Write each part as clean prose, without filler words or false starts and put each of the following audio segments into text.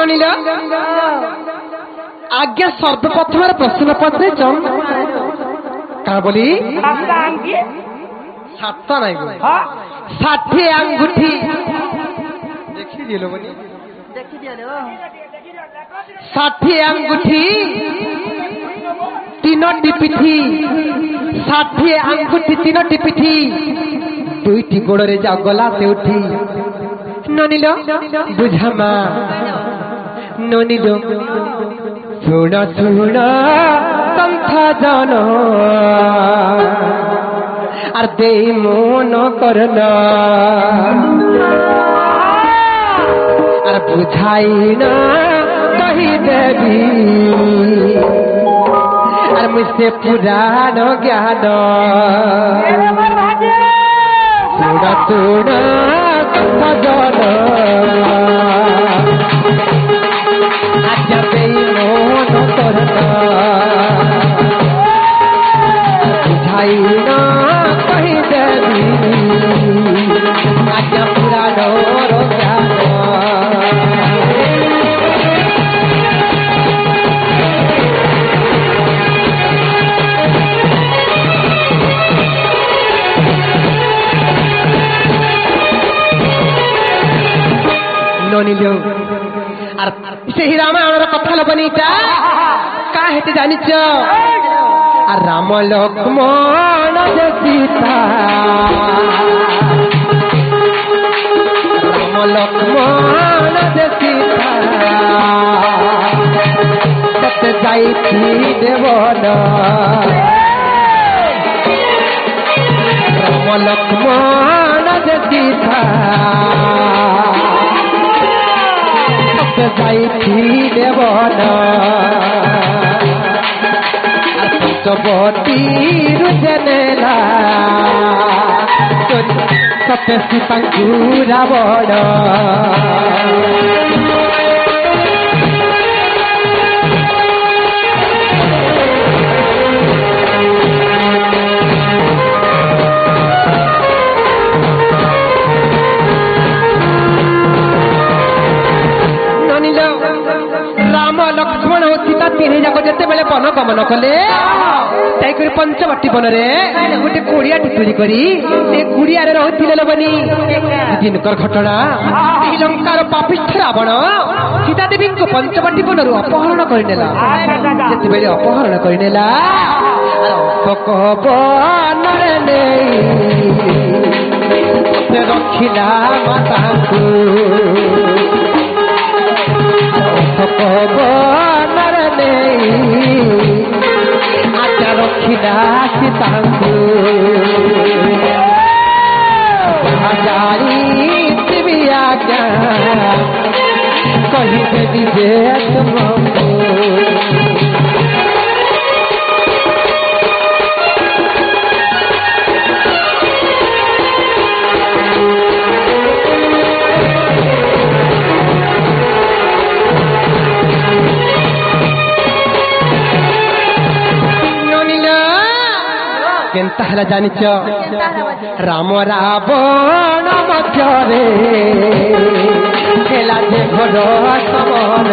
ननिल आज्ञा सर्वप्रथम प्रश्न पत्र क्या बोली सातटा नहीं 60 अंगूठी देखी दिलो बनी 60 अंगूठी तीनोटी पिठी 60 अंगूठी तीनोटी पिठी दुईटी गोड़े जा गला से उठी ननिल बुझामा ननिल सुन सुन कंथा जान আর দেই মন করনা আর বুঝাই না কহি দেবী আর মুঝে পুরাণ জ্ঞান তোড়া তোড়া সজন আজ দেই মন করনা বুঝাই না कही देवी आज्ञा पूरा डोर ज्ञान ननिल আর সেই রামায়ণের কথা লবনিটা কা হেতে জানিছ আর রাম লক্ষ্মণ सीता राम लक्ष्मण सीता सत जाई देवन राम लक्ष्मण सीता सत जाई देवन पंचवटी रुजनेला सत्य सीता बड़ राम लक्ष्मण सीता तीन जाक जिते बेले वन गमन कले पंचवटी वन में गोटे कुड़िया चोरी करी कुड़िया रही लोबनी दिनकर घटना लंकार पापिष्ठ रावण सीता देवी को पंचवटी वन अपहरण करनेला जिते अपहरण करनेला रखिला माता को आजा रखिला सीता को आज्ञा कही देवी जे तुमको केनता हला जानिच राम रावण मध्यरे खेला जे घोर समर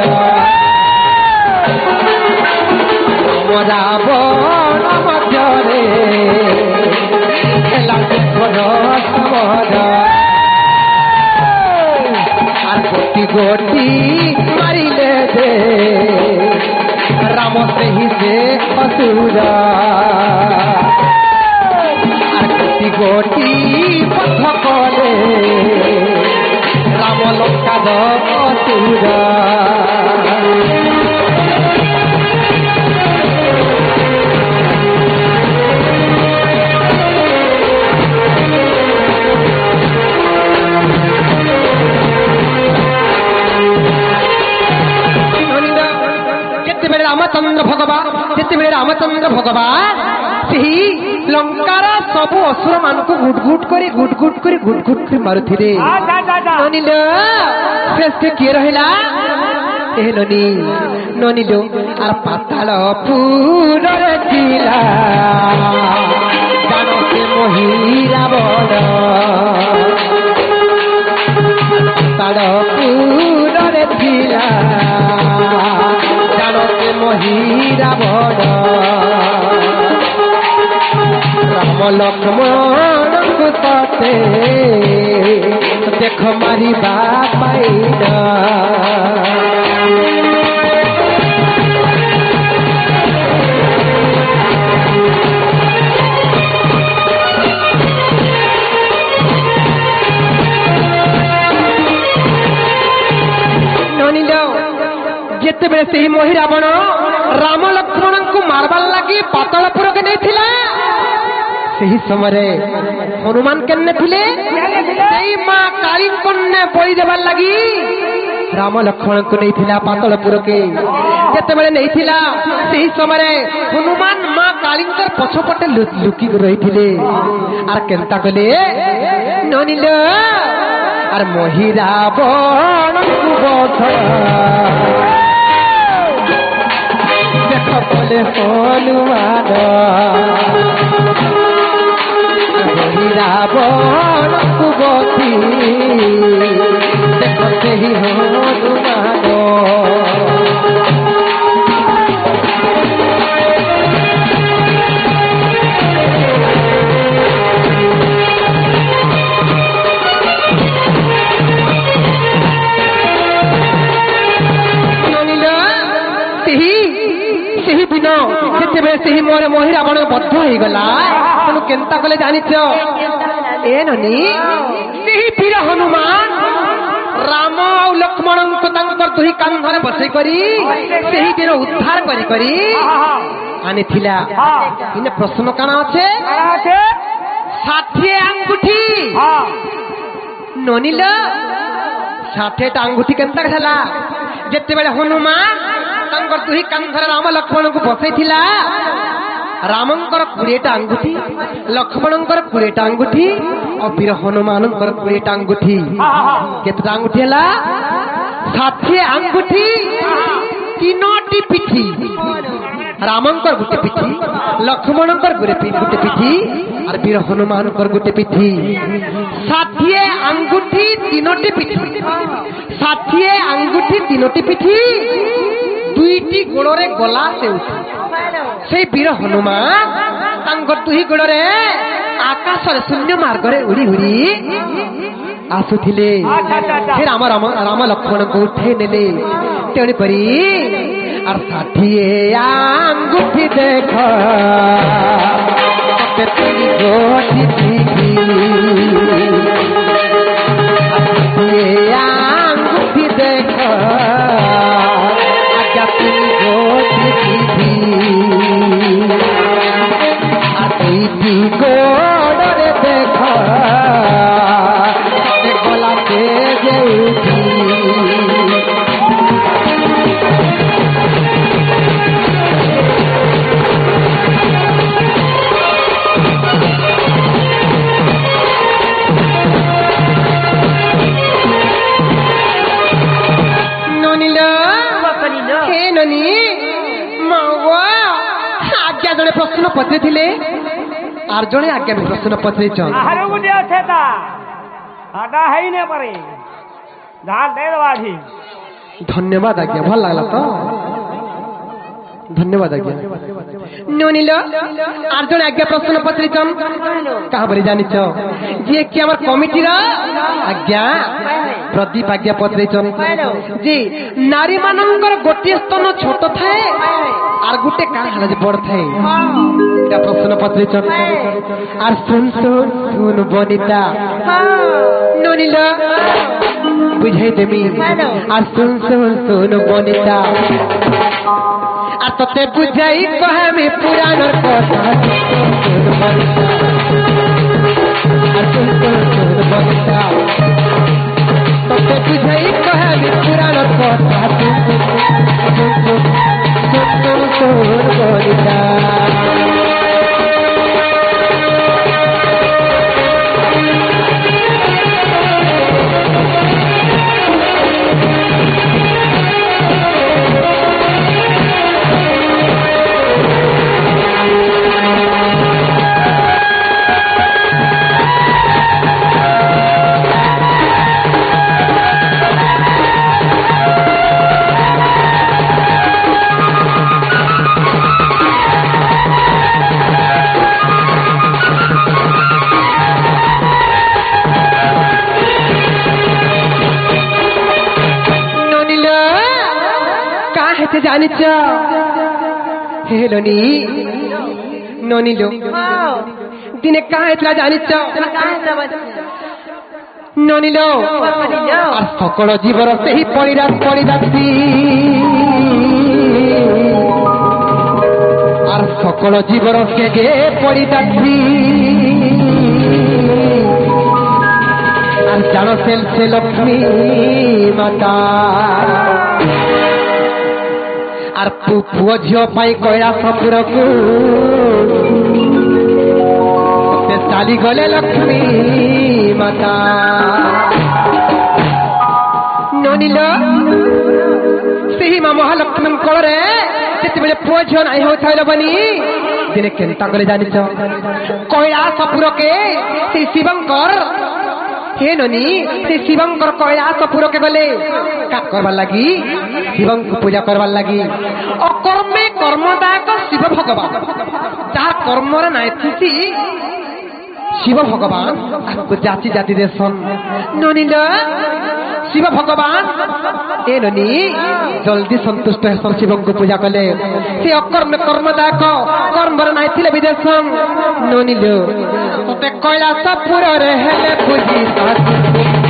राम रावण मध्यरे खेला जे घोर समर आर गोटी गोटी मारिले दे राम से ही से असुर गोटी पथ कले राम लंका दूर रामचंद्र भगवान लंकार सबु असुर मान को गुट गुट कर मारुथिले ननिल से किए रहिला ए ननी ननिल आर पाताल पूर जिला जानो से मोहिरा बड़ पाताल पूर जिला लक्ष्मण को तते देख मारिबा पाइना जिते बेले से मोहि रावण राम लक्ष्मण को मारबार लगी पातालपुर के नहीं थिला सही समय हनुमान केने थिले सेई मां काली कन्या बलि देबार लगी राम लक्ष्मण को नहीं थिला पातालपुर के जिते बेले नहीं थिला सही समय हनुमान मां कालींकर पछपटे लुकी रही थिले आर केनता कले ननिल आर मोहि रावण को बध बोले हनुमान रावण कुबती देखते ही हनुमान मोर मोहि रावण बद्ध हो गला तेणु केनता कले जानिच ए ननी सेही वीर हनुमान राम और लक्ष्मण को तंकर दुही कांधरे बसई करी सेही दिन उद्धार करी करी आनी थिला इने प्रश्न काना अच्छे 60 अंगूठी ननिल 60 अंगूठी केनता छला जेते बेले हनुमान तंकर दुही कांधरे राम लक्ष्मण को बसई थिला रामंकर 20टा अंगूठी लक्ष्मणंकर 20टा अंगूठी और वीर हनुमानंकर 20टा अंगूठी केतटा अंगूठी हला 60 अंगूठी तीनोटी पिठी रामंकर गुटे पिठी लक्ष्मणंकर गुटे पिठी और वीर हनुमानंकर गुटे पिठी 60 अंगूठी तीनोटी पिठी 60 अंगूठी तीनोटी पिठी दुईटी गोड़े गला से उठी से वीर हनुमान तांकर दुही गोड़े आकाश शून्य मार्ग उड़ी उड़ी आसुथिले फिर राम लक्ष्मण को उठे नेले तेणुकरी आर 60 अंगूठी देख अंगूठी देख गोड़े देख गला के जड़े प्रश्न पचारे आर जड़े आज्ञा भी प्रश्न पचार धन्यवाद आज्ञा भल लगला तो धन्यवाद आज्ञा नील आर जड़े आज्ञा प्रश्न पचार क्या बोले जानी जी कि आम कमिटी आज्ञा प्रदीप आज्ञा पचार जी नारी मानकर गोटे स्तन छोट थाए आर गुटे कान बड़ थाए प्रश्न पचार आर सुन सुन सुन बनिता ननिल बुझाई देमी आर सुन सुन सुन बनिता आर तते बुझाई कहामी पुराण कथा सुन बनिता आर सुन सुन सुन बनिता तते बुझाई कहामी पुराण कथा सुन सुन सुन बनिता से जानिच हेलोनी ननिलो दिने कहाँ जानिच ननिलो और सकल जीवर से ही पड़िदासी और सकल जीवर से गे पड़िदासी और जान से लक्ष्मी माता और पुओ झील पाई कैलासपुर को चाली गले लक्ष्मी माता ननिल से माँ महालक्ष्मी कोल जिते पुओ झील नाई होता बनी दिने केन्ता गले जानिच कैलासपुर के से शिवंकर हे ननी से शिवंकर कैलासपुर के गले का करवार लगी शिवं को पूजा करवार लगी अकर्मे कर्मदायक शिव भगवान जहाँ कर्म नाई खुशी शिव भगवान आपको जाति जाति देशन ननिल शिव भगवान ए ननी जल्दी संतुष्ट है शिव को पूजा कले से अकर्म कर्मदायक कर्म नाई थिले विदेशन ननिल ते कैलासपुर रे हेले पूजी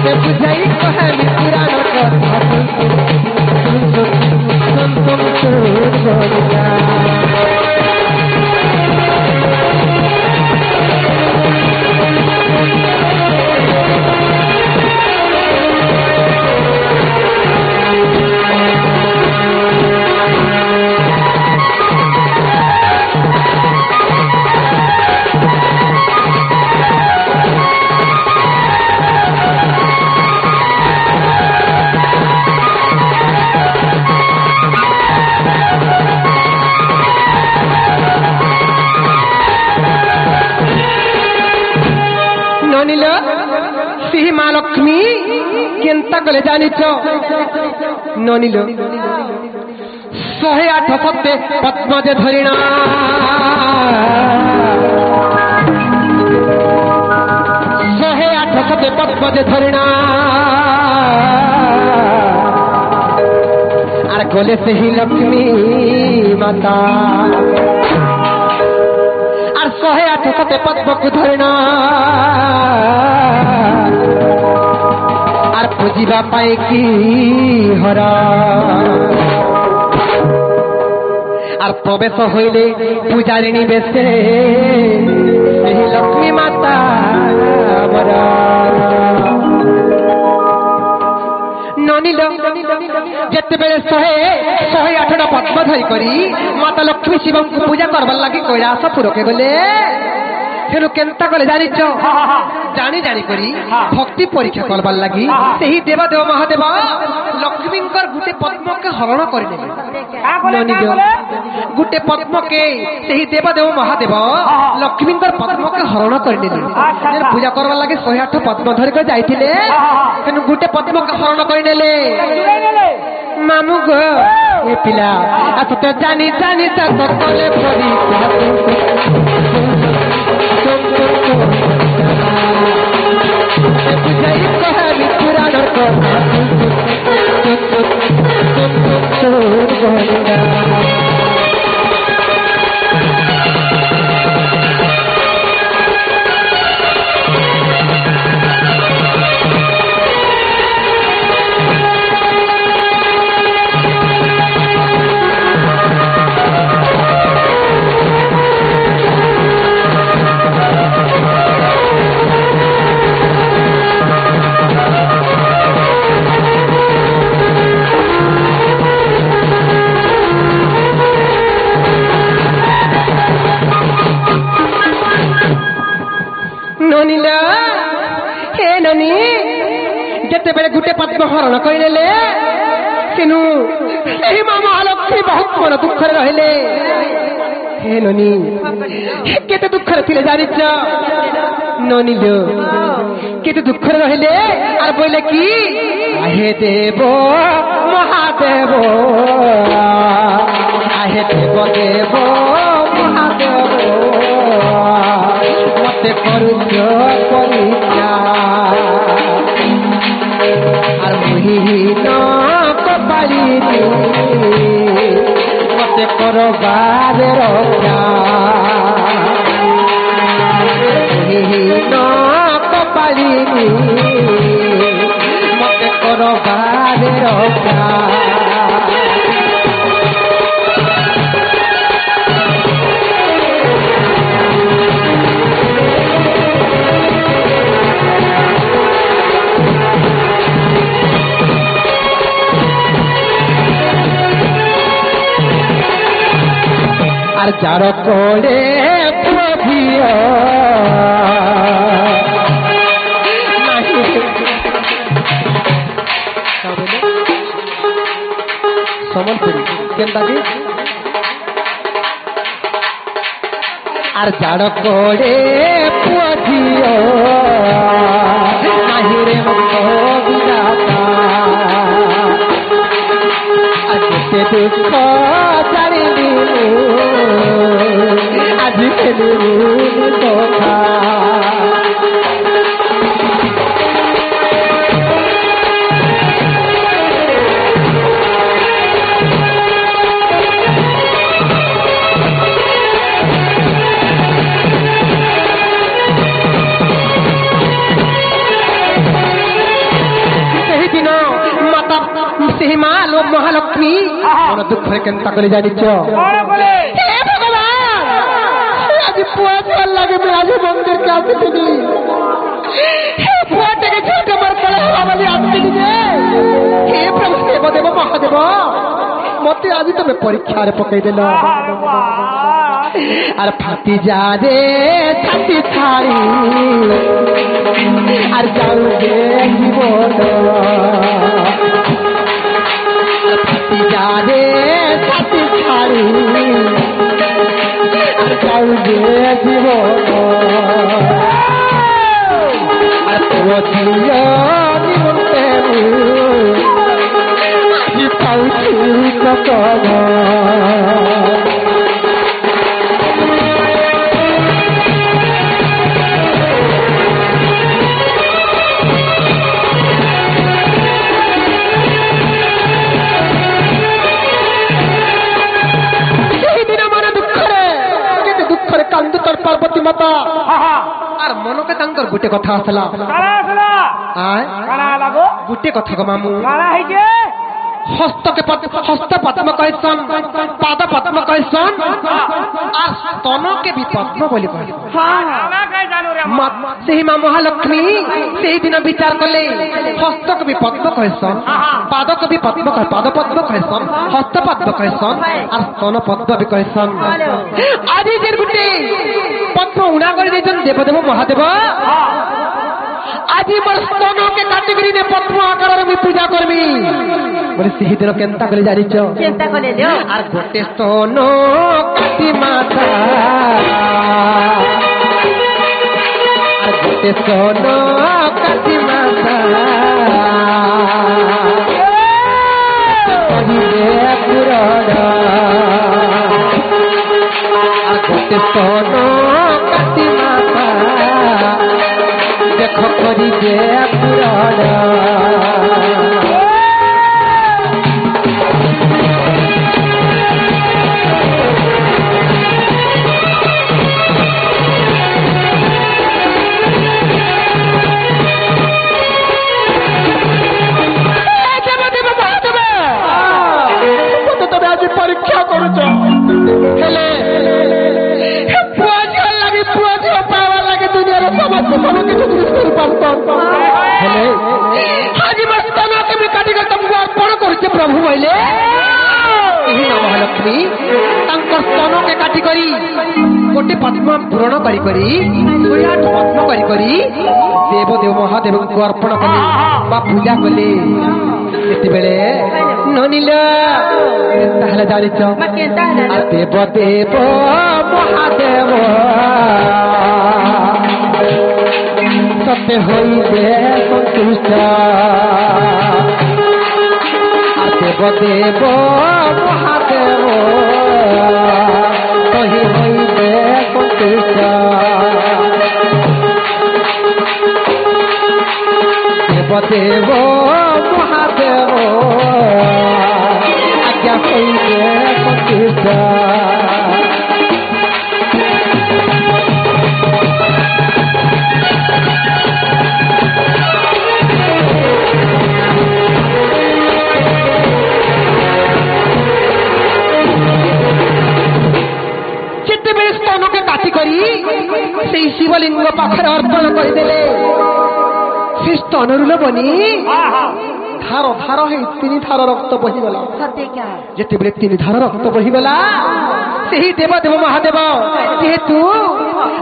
ते बुझाई कहे पुराण माँ लक्ष्मी केन्ता गले जानिच ननिल 108 सत्ते पद्मजे धरिणा 108 सत्ते पद्मजे धरिणा आर गले से ही लक्ष्मी माता आर 108 सत्ते पद्म को धरिणा आर पूजिबा पाए की हरा आर प्रवेश हईले पूजारिणी बेसे लक्ष्मी माता ननिल जिते बेले 108 पद्म धरी करी माता लक्ष्मी शिव को पूजा करवार लगी कैलासपुर के गले तेणु केन्ता गले जानिच जानी जानी करी भक्ति परीक्षा करवार लगी से ही देवदेव महादेव लक्ष्मी गुटे पद्म के हरण कर गुटे पद्म के से ही देवदेव महादेव लक्ष्मी पद्म के हरण कर पूजा करवार लगे 108 पद्म धरिक जाइए तेणु गुटे पद्म के हरण कर मामू गो ये पिला तो जानी जानी सकले जिते बेले गुटे पद्म हरण करने तेणु माँ महालक्ष्मी बहुत मन दुख रहिले हे ननी केते दुख थे जानिच ननिल केते दुख रहिले और बोले कि आहे देव महादेव आहे देव देव महादेव मते करुच परीक्षा विहीन कपालिनी मते करबार रक्षा विहीन कपालिनी मते करबार रक्षा আর যার কোলে প্রভিয় সম্বলপুরী কেনটা কি আর যার কোলে প্রভিয় নাহি রে মঙ্গ বিধাতা আর যেতে দুঃখ জানিলি আজি পেলু কথা সেদিন মাতা সেই মা মহালক্ষ্মী মন দুঃখরে কেন্তা করে জানিছ आज पुआ चल लगे मैं आज मंदिर के आते थी हे पुआ टेके छोटे मर पड़े वाली आते थी हे प्रभु देव महादेव मते आज तुम परीक्षा रे पकई देलो আর ফাটি যা রে ছাতি ছাড়ি আর যাও রে জীবন আর ফাটি যা রে ছাতি ছাড়ি যাও রে জীবন আর পুয়া নিমন্তে আজি পাউছি কত কান্দু তোর পার্বতী মাতা আর মনকে তাঙ্কর গুটে কথা আসলা গুটে কথা গো মামু হস্তকে হস্ত পদ্ম কইছন পাদ পদ্ম কইছন আর স্তনকে বি পদ্ম বলি কইছন সেই মা মহালক্ষ্মী সেই দিন বিচার কলে হস্তকে বি পদ্ম কইছন পাদকে বি পদ্ম কই পাদ পদ্ম কইছন হস্ত পদ্ম কইছন আর স্তন পদ্ম বি কইছন আজি যে গুটে পদ্ম উনা করে দিছন দেবদেব মহাদেব আজি মোর স্তনকে কাটিগরি নে পদ্ম আকারে আমি পূজা করবি বলে সেই দিন কেনতা করে জানিছ চিন্তা করে দিও আর গোটে স্তন কাটি মাথা আর গোটে স্তন কাটি মাথা কহিবে পুরাণ আর গোটে স্তন কাটি মাথা দেখ করিবে পুরাণ পরীক্ষা করুছ হেলে পুয়া ঝিও লাগে পুয়া ঝিও পাওয়ার লাগে দুনিয়ার সমস্ত কোনো কিছু জিনিস করে পারত হেলে আজি মস্তনকে আমি কাটি গল তুমি অর্পণ করছে প্রভু বলে এই মহালক্ষ্মী তাঙ্কর স্তনকে কাটি করি গোটে পদ্ম পূরণ করি করি 108 পদ্ম করি করি দেবদেব মহাদেবଙ୍କୁ অর্পণ কলে বা পূজা কলে ସେତେବେଳେ ନନିଲ ତାହେଲେ ଜାଣିଛ ଦେବ ଦେବ ମହାଦେବ ସତେ ହୋଇବେ ସନ୍ତୁଷ୍ଟ ଦେବ ଦେବ ମହାଦେବ କହି ହୋଇବେ ସନ୍ତୁଷ୍ଟ ଦେବ ଦେବ ମହାଦେବ कृष्ण से शिवलिंग पाखे अर्पण करदे से स्तनरू बनी धार धार है तीन धार रक्त बहीगला जिते बेले तीन धार रक्त बहीगला से ही देवदेव महादेव जेहेतु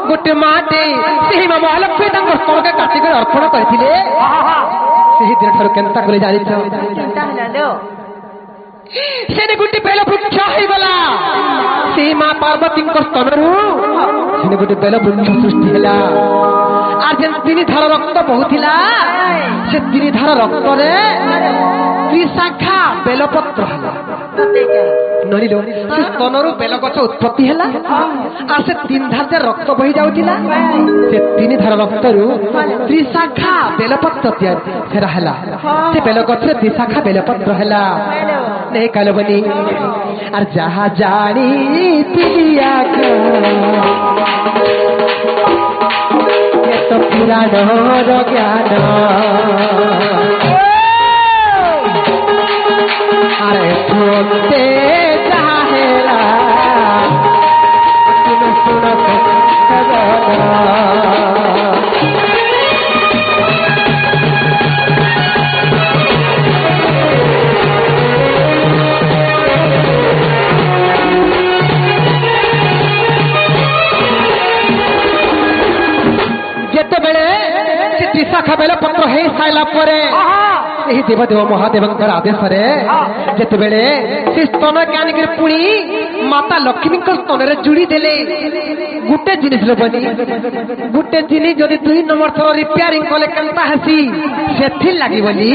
गोटे माटे से ही महालक्ष्मी स्तन के काटिक अर्पण करते दिन ठार केन्ता कले जानी से गोटे बेल वृक्ष हो गला से माँ पार्वती स्तनरू से गोटे बेल वृक्ष सृष्टि है आज तीन धार रक्त बहुला से तीन धार रक्त त्रिशाखा बेलपत्र नरिलो से स्तनरू बेल गछ उत्पत्ति है और से तीन धार जे रक्त बही जाउतिला से तीन धार रक्तरू त्रिशाखा बेलपत्र तैयार है से बेल गछ त्रिशाखा बेलपत्र है नहीं कहल बनी और जहा जानी पिया ये तो पुराण ज्ञान अरे सुनते चाहेला सुन सुन त्रिशाखा बेल पत्र हो सारा देवदेव महादेव आदेश जिते बेले से स्तन के आनिक पुणी माता लक्ष्मी स्तन जोड़ी देले गोटे जिनिस बनी गोटे जिनिस जदि 2 नंबर थर रिपेयरिंग कले केनता हेसी से लगी बोली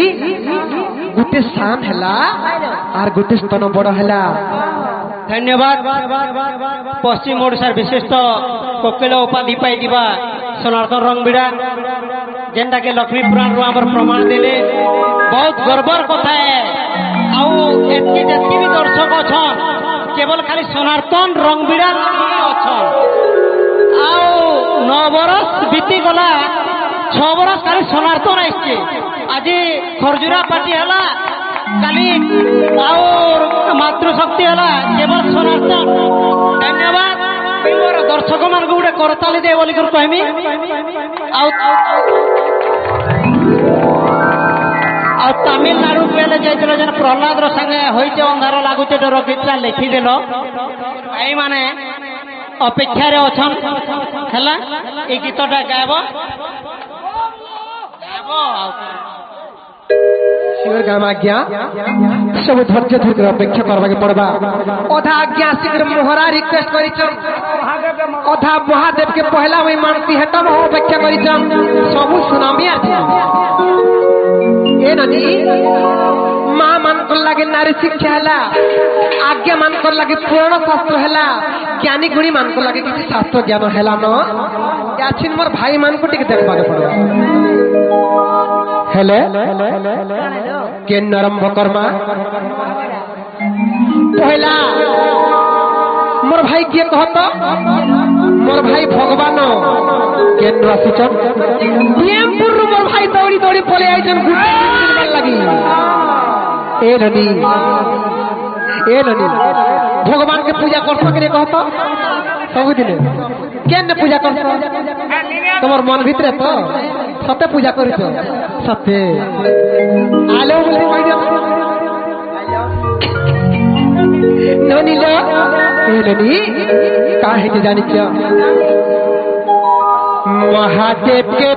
गोटे सान है और गोटे स्तन बड़ है। धन्यवाद पश्चिम ओडिशार विशिष्ट कोकिल उपाधि पाई सनातन रंगबिड़ा जेनटा के लक्ष्मी पुराण रू आमर प्रमाण देले बहुत गर्वर कथा है एतकी जेतकी भी दर्शक अछन केवल खाली सनातन रंगबिड़ा अछन 9 बरस बीती गला 6 बरस खाली सनातन आइछे आज खरजुरा पार्टी हला काली और मातृशक्ति हला केवल सनातन। धन्यवाद मोर दर्शक मान गोटे करताली दे बोली कहमी तमिलनाडु बेले जाइल जेन प्रहलाद संगे होइचे अंधार लगुचे डर कितना लिखिदेल आई माने अपेक्षा अच्छन है ये गीतटा गायब शिवर गाम आज्ञा सब धैर्य धर अपेक्षा करवाके पड़वा अधा आज्ञा शीघ्र मोहरा रिक्वेस्ट कर अधा महादेव के पहला वही मानती है तब अपेक्षा कर सब सुनामी ए नदी माँ मान कर लगे नारी शिक्षा है आज्ञा मान कर लगे पुराण शास्त्र है ज्ञानी गुणी मान कर लगे किसी शास्त्र ज्ञान है न मोर भाई मान को टिके देखा पड़ो हेले के आरंभ करमा पहला मोर भाई किए कहत मोर भाई भगवान के आसीचन प्रेमपुर मोर भाई दौड़ी दौड़ी पले आइछन लगी ए ननी भगवान के पूजा कर सके कहत सब दिन केन पूजा कर तुम्हार मन भितर तो सत्य पूजा कर सत्य आलो बोले ननी लो ननी काहे जानी महादेव के